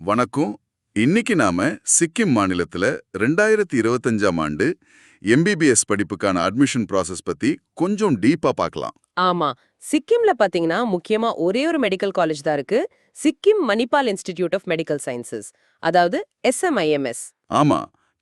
வணக்கம். இன்னைக்கு நாம சிக்கிம் மாநிலத்துல 2025ஆம் ஆண்டு எம்பிபிஎஸ் படிப்புக்கான அட்மிஷன் ப்ராசஸ் பத்தி கொஞ்சம் டீப்பா பார்க்கலாம். ஆமா. சிக்கிம்ல பாத்தீங்கன்னா முக்கியமா ஒரே ஒரு மெடிக்கல் காலேஜ் தான் இருக்கு. Sikkim Manipal Institute of Medical Sciences. அதாவது SMIMS. ஆமா,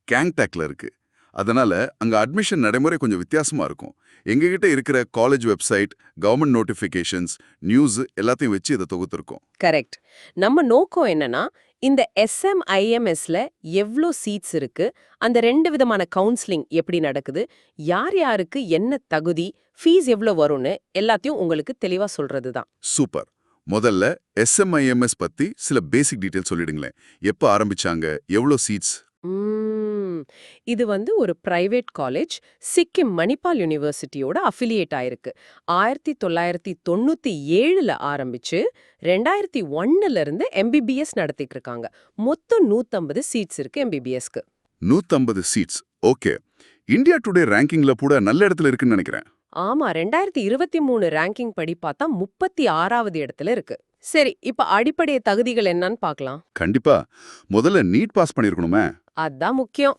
கேங்டாக்ல இருக்கு. அதனால அங்க அட்மிஷன் நடைமுறை கொஞ்சம் வித்தியாசமா இருக்கும். எங்ககிட்ட இருக்கிற college website, government notifications, news எல்லாத்தையும் வச்சு இதை தொகுத்திருக்கோம். கரெக்ட். நம்ம நோக்கம் என்னன்னா, இந்த SMIMSல எவ்ளோ சீட்ஸ் இருக்கு, அந்த 2 விதமான கவுன்சிலிங் எப்படி நடக்குது, யார் யாருக்கு என்ன தகுதி, ஃபீஸ் எவ்ளோ வரும்னு எல்லாத்தையும் உங்களுக்கு தெளிவா சொல்றது தான். சூப்பர். முதல்ல SMIMS பத்தி சில பேசிக் டீடைல் சொல்லிடுங்களேன். எப்ப ஆரம்பிச்சாங்க, எவ்வளோ சீட்ஸ்? இது ஒரு பிரைவேட் காலேஜ், சிக்கிம் மணிபால் யூனிவர்சிட்டியோட அஃபிலியேட் ஆயிருக்கு. 1997ல ஆரம்பிச்சு 2001ல இருந்து MBBS நடத்திட்டு இருக்காங்க. மொத்தம் 150 சீட்ஸ் இருக்கு MBBSக்கு. 150 சீட்ஸ். ஓகே. இந்தியா டுடே ரேங்கிங்ல கூட நல்ல இடத்துல இருக்குன்னு நினைக்கிறேன். ஆமா, 2023 ரேங்கிங் படி பார்த்தா 36வது இடத்துல இருக்கு. சரி, இப்ப அடிப்படை தகுதிகள் என்னன்னு பார்க்கலாம். கண்டிப்பா. முதல்ல நீட் பாஸ் பண்ணிருக்கணுமே. அதான் முக்கியம்.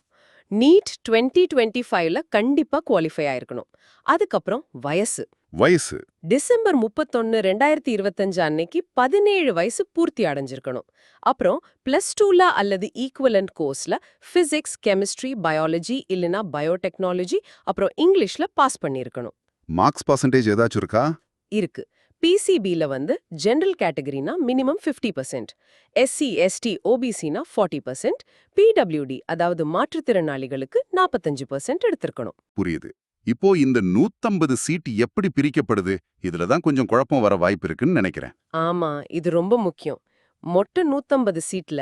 நீட் 2025ல கண்டிப்பா குவாலிஃபை ஆயிருக்கணும். அதுக்கப்புறம் வயசு. வயசு டிசம்பர் 31, 2025 அன்னைக்கு 17 வயசு பூர்த்தி அடைஞ்சிருக்கணும். அப்புறம் +2ல அல்லது ஈக்குவலன்ட் கோர்ஸ்ல பிசிக்ஸ், கெமிஸ்ட்ரி, பயாலஜி இல்லனா பயோடெக்னாலஜி அப்புறம் இங்கிலீஷ்ல பாஸ் பண்ணிருக்கணும். மார்க்ஸ் பர்சன்டேஜ் ஏதாச்சும் இருக்கா? இருக்கு. PCBல ஜெனரல் கேட்டகரினா மினிமம் 50%, SC, ST, OBCனா 40%, PWD அதாவது மாற்றுத்திறனாளிகளுக்கு 45% எடுத்திருக்கணும். புரியுது. இப்போ இந்த 150 சீட் எப்படி பிரிக்கப்படுது? இதுல தான் கொஞ்சம் குழப்பம் வர வாய்ப்பு இருக்குன்னு நினைக்கிறேன். ஆமா, இது ரொம்ப முக்கியம். மொத்த 150 சீட்ல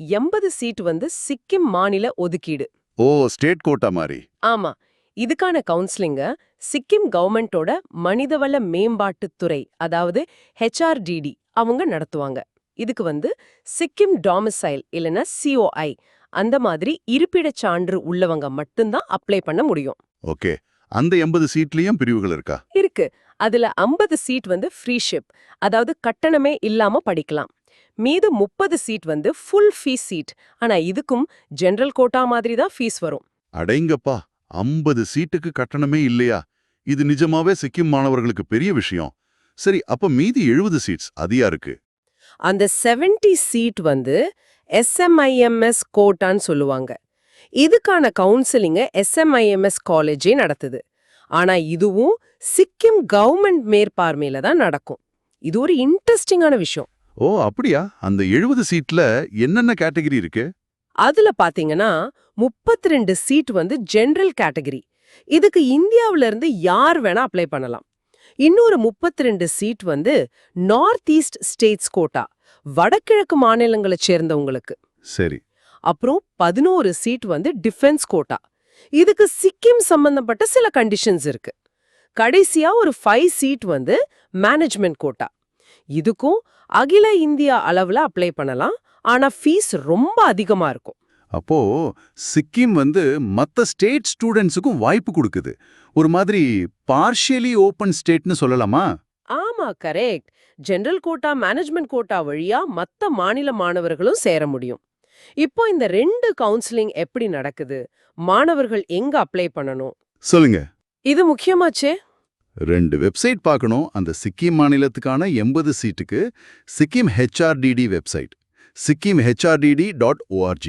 80 சீட் சிக்கிம் மாநில ஒதுக்கீடு. ஓ, ஸ்டேட் கோட்டா மாதிரி. ஆமா, இதுக்கான கவுன்சிலிங்க சிக்கிம் கவர்மெண்டோட மனிதவள மேம்பாட்டுத் துறை அதாவது HRDD அவங்க நடத்துவாங்க. இதுக்கு சிக்கிம் டாமிசைல் இல்லனா COI அந்த மாதிரி இருப்பிடச் சான்று உள்ளவங்க மட்டும்தான் அப்ளை பண்ண முடியும். ஓகே. அந்த 80 சீட்லயும் பிரிவுகள் இருக்கா? இருக்கு. அதுல 50 சீட் ஃப்ரீஷிப், அதாவது கட்டணமே இல்லாம படிக்கலாம். மீது 30 சீட் ஃபுல் ஃபீஸ் சீட். ஆனா இதுக்கும் ஜெனரல் கோட்டா மாதிரி தான் ஃபீஸ் வரும். அடேங்கப்பா, 50 சீட்டுக்கு கட்டணமே இல்லையா? இது நிஜமாவே சிக்கிம் மாணவர்களுக்கு பெரிய விஷயம். சரி, அப்ப மீதி 70 சீட்ஸ் அது யாருக்கு? அந்த 70 சீட் SMIMS கோட்டான்னு சொல்லுவாங்க. இதுக்கான கவுன்சிலிங்க SMIMS காலேஜே நடத்துது. ஆனா இதுவும் சிக்கிம் கவர்மெண்ட் மேற்பார்வையில தான் நடக்கும். இது ஒரு இன்ட்ரெஸ்டிங்கான விஷயம். ஓ, அப்படியா? அந்த 70 சீட்ல என்னென்ன கேட்டகரி இருக்கு? அதுல பாத்தீங்கன்னா 32 சீட் ஜெனரல் கேட்டகரி. இதுக்கு இந்தியாவில இருந்து யார் வேணா அப்ளை பண்ணலாம். இன்னொரு 32 seat North East states quota, வடகிழக்கு மாநிலங்களை சேர்ந்தவங்களுக்கு. சரி. அப்புறம் 11 சீட் டிஃபென்ஸ் கோட்டா. இதுக்கு சிக்கிம் சம்பந்தப்பட்ட சில கண்டிஷன்ஸ் இருக்கு. கடைசியா ஒரு 5 சீட் மேனேஜ்மெண்ட் கோட்டா. இதுக்கும் அகில இந்தியா அளவுல அப்ளை பண்ணலாம். ஆனா ஃபீஸ் ரொம்ப அதிகமா இருக்கும். அப்போ சிக்கிம் மத்த ஸ்டேட் ஸ்டூடெண்ட்ஸுக்கும் வாய்ப்பு கொடுக்குது. ஒரு மாதிரி பார்ஷியலி ஓபன் ஸ்டேட்னு சொல்லலாமா? ஆமா, correct. General quota, management quota வழியா மத்த மாநில மாணவர்களும் சேர முடியும். இப்போ இந்த 2 கவுன்சிலிங் எப்படி நடக்குது, மாணவர்கள் எங்க அப்ளை பண்ணணும், சொல்லுங்க. இது முக்கியமாச்சே. 2 வெப்சைட் பார்க்கணும். அந்த சிக்கிம் மாநிலத்துக்கான 80 சீட்டுக்கு சிக்கிம் HRDD வெப்சைட், sikkimhrdd.org.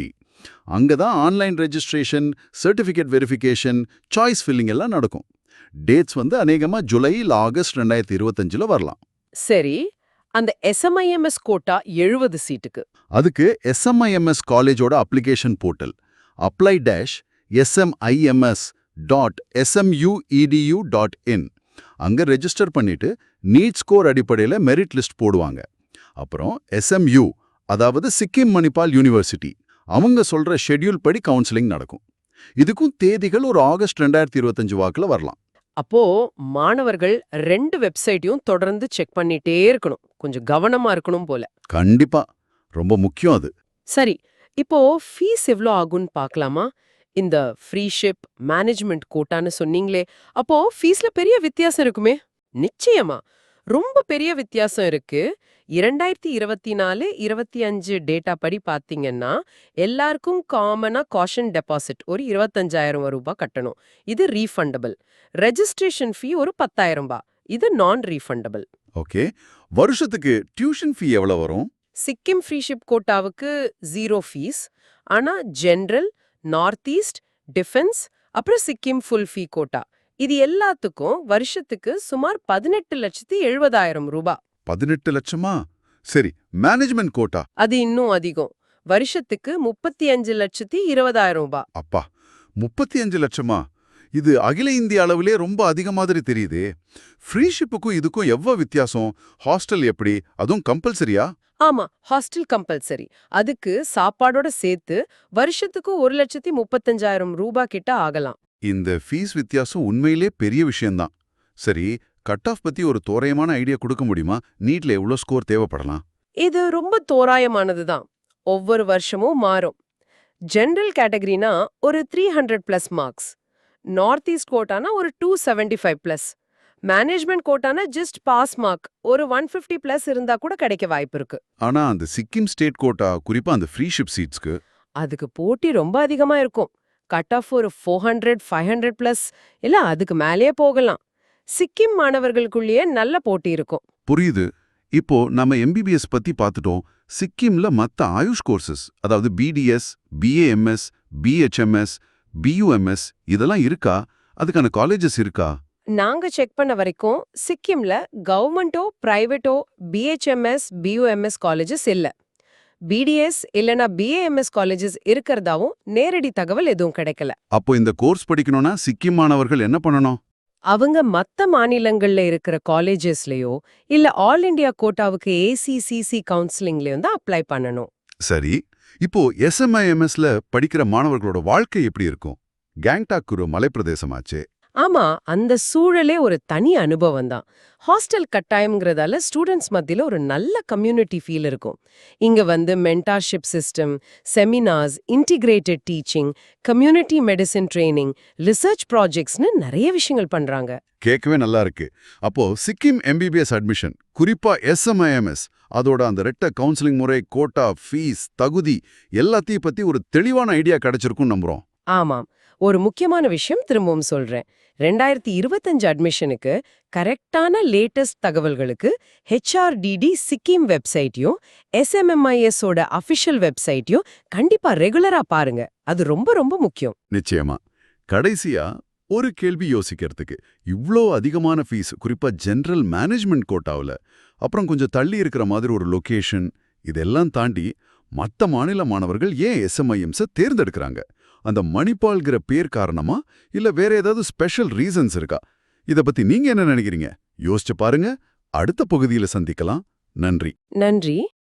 அங்கதான் online registration, certificate verification, choice filling எல்லாம் நடக்கும். டேட்ஸ் அநேகமா ஜூலை இல்ல ஆகஸ்ட் 2025ல வரலாம். சரி, அந்த SMIMS கோட்டா 70 சீட்டுக்கு. அதுக்கு SMIMS காலேஜோட அப்ளிகேஷன் போர்ட்டல் apply-smims.smuedu.in அங்க ரெஜிஸ்டர் பண்ணிட்டு நீட் ஸ்கோர் அடிப்படையில மெரிட் லிஸ்ட் போடுவாங்க. அப்புறம் SMU அதாவது சிக்கிம் மணிபால் யூனிவர்சிட்டி அவங்க சொல்ற ஷெட்யூல் படி கவுன்சிலிங் நடக்கும். இதுக்கும் தேதிகள் ஒரு ஆகஸ்ட் 2025 வாக்குல வரலாம். அப்போ மாணவர்கள் 2 வெப்சைட்டையும் தொடர்ந்து செக் பண்ணிட்டே இருக்கணும். கொஞ்சம் கவனமா இருக்கணும் போல. கண்டிப்பா, ரொம்ப முக்கியம் அது. சரி, இப்போ ஃபீஸ் எவ்ளோ ஆகும்னு பார்க்கலாமா? இந்த ஃப்ரீஷிப், மேனேஜ்மெண்ட் கோட்டான்னு சொன்னீங்களே, அப்போ ஃபீஸ்ல பெரிய வித்தியாசம் இருக்குமே? நிச்சயமா ரொம்ப பெரிய வித்தியாசம் இருக்கு. 2024-25 டேட்டா படி பாத்தீங்கன்னா எல்லாருக்கும் காமனா காஷன் டெபாசிட் ஒரு 25,000 ரூபாய் கட்டணும். இது ரீஃபண்டபிள். ரெஜிஸ்ட்ரேஷன் ஃபீ ஒரு 10,000 ரூபாய். இது நான் ரீஃபண்டபிள். ஓகே. வருஷத்துக்கு டியூஷன் ஃபீ எவ்வளவு வரும்? சிக்கிம் ஃப்ரீஷிப் கோட்டாவுக்கு 0 ஃபீஸ். ஆனா ஜெனரல், நார்த் ஈஸ்ட், டிஃபென்ஸ் அப்புறம் சிக்கிம் ஃபுல் ஃபீ கோட்டா இது எல்லாத்துக்கும் வருஷத்துக்கு சுமார் 18,70,000 ரூபாய். 18 லட்சமா? சரி, மேனேஜ்மெண்ட் கோட்டா? அது இன்னும் அதிகம். வருஷத்துக்கு 35,20,000 ரூபாய். அப்பா, 35 லட்சமா? இது அகில இந்திய அளவிலே ரொம்ப அதிக மாதிரி தெரியுதே. ஃப்ரீஷிப்புக்கும் இதுக்கும் எவ்வளவு வித்தியாசம்? ஹாஸ்டல் எப்படி? அதுவும் கம்பல்சரியா? ஆமா, ஹாஸ்டல் கம்பல்சரி. அதுக்கு சாப்பாடோட சேர்த்து வருஷத்துக்கு 1,35,000 ரூபாய் கிட்ட ஆகலாம். இந்த ஃபீஸ் வித்தியாசம் உண்மையிலே பெரிய விஷயம்தான். சரி, கட் ஆஃப் பத்தி ஒரு தோராயமான ஐடியா கொடுக்க முடியுமா? நீட்ல எவ்வளவு ஸ்கோர் தேவைப்படலாம்? இது ரொம்ப தோராயமானது தான். ஒவ்வொரு வருஷமும் மாறும். ஜெனரல் கேட்டகரினா ஒரு 300+ மார்க்ஸ். நார்த் ஈஸ்ட் கோட்டானா ஒரு 275+. மேனேஜ்மெண்ட் கோட்டானா ஜஸ்ட் பாஸ் மார்க் ஒரு 150+ இருந்தா கூட கிடைக்க வாய்ப்பு இருக்கு. ஆனா அந்த சிக்கிம் ஸ்டேட் கோட்டா, குறிப்பா அந்த ஃப்ரீஷிப் சீட்ஸ்க்கு அதுக்கு போட்டி ரொம்ப அதிகமா இருக்கும். கட் ஆஃப் ஒரு 400, 500+ இல்ல அதுக்கு மேலேயே போகலாம். சிக்கிம் மாணவர்களுக்குள்ளேயே நல்ல போட்டி இருக்கும். புரியுது. இப்போ நம்ம எம்பிபிஎஸ் பத்தி பார்த்துட்டோம். சிக்கிம்ல மத்த ஆயுஷ் கோர்சஸ், அதாவது பிடிஎஸ், பிஏஎம்எஸ், பிஹெச்எம்எஸ், பியூஎம்எஸ் இதெல்லாம் இருக்கா? அதுக்கான காலேஜஸ் இருக்கா? நாங்க செக் பண்ண வரைக்கும் சிக்கிம்ல கவர்மெண்டோ பிரைவேட்டோ பிஹெச்எம்எஸ் பியூஎம்எஸ் காலேஜஸ் இல்ல. பிடிஎஸ் இல்லனா பிஏஎம்எஸ் காலேஜஸ் இருக்கிறதாவும் நேரடி தகவல் எதுவும் கிடைக்கல. அப்போ இந்த கோர்ஸ் படிக்கணும்னா சிக்கிம் மாணவர்கள் என்ன பண்ணணும்? அவங்க மத்த மாநிலங்கள்ல இருக்கிற காலேஜஸ்லயோ இல்ல ஆல் இண்டியா கோட்டாவுக்கு ஏசிசிசி கவுன்சிலிங்லயும் தான் அப்ளை பண்ணணும். சரி, இப்போ எஸ்எம்ஐஎம்எஸ்ல படிக்கிற மாணவர்களோட வாழ்க்கை எப்படி இருக்கும்? கேங்டாக் ஒரு மலைப்பிரதேசமாச்சே. ஆமா, அந்த சூழலே ஒரு தனி அனுபவம் தான். ஹாஸ்டல் கட்டாயம்ங்கிறதால ஸ்டூடெண்ட்ஸ் மத்தியில ஒரு நல்ல கம்யூனிட்டி ஃபீல் இருக்கும். இங்க வந்து mentorship system, seminars, integrated teaching, community medicine training, research ப்ராஜெக்ட்ஸ்னு நிறைய விஷயங்கள் பண்றாங்க. கேட்கவே நல்லா இருக்கு. அப்போ சிக்கிம் எம்பிபிஎஸ் அட்மிஷன், குறிப்பா எஸ்எம்ஐஎம்எஸ், அதோட அந்த ரெட்ட கவுன்சிலிங் முறை, கோட்டா, ஃபீஸ், தகுதி எல்லாத்தையும் பத்தி ஒரு தெளிவான ஐடியா கிடைச்சிருக்கும் நம்புறோம். ஆமாம், ஒரு முக்கியமான விஷயம் திரும்பவும் சொல்றேன். 2025 அட்மிஷனுக்கு கரெக்டான லேட்டஸ்ட் தகவல்களுக்கு HRDD சிக்கிம் வெப்சைட்டையும் SMMIS ஓட அஃபிஷியல் வெப்சைட்டையும் கண்டிப்பா ரெகுலரா பாருங்க. அது ரொம்ப ரொம்ப முக்கியம். நிச்சயமா. கடைசியா ஒரு கேள்வி யோசிக்கிறதுக்கு, இவ்ளோ அதிகமான ஃபீஸ், குறிப்பா ஜெனரல் மேனேஜ்மெண்ட் கோட்டாவுல, அப்புறம் கொஞ்சம் தள்ளி இருக்கிற மாதிரி ஒரு லொகேஷன், இதெல்லாம் தாண்டி மத்த மாநில மாணவர்கள் ஏன் எஸ்எம்ஐஎம்ஸை தேர்ந்தெடுக்கிறாங்க? அந்த மணிப்பால்கிற பேர் காரணமா, இல்ல வேற ஏதாவது ஸ்பெஷல் ரீசன்ஸ் இருக்கா? இத பத்தி நீங்க என்ன நினைக்கிறீங்க? யோசிச்சு பாருங்க. அடுத்த பகுதியில சந்திக்கலாம். நன்றி. நன்றி.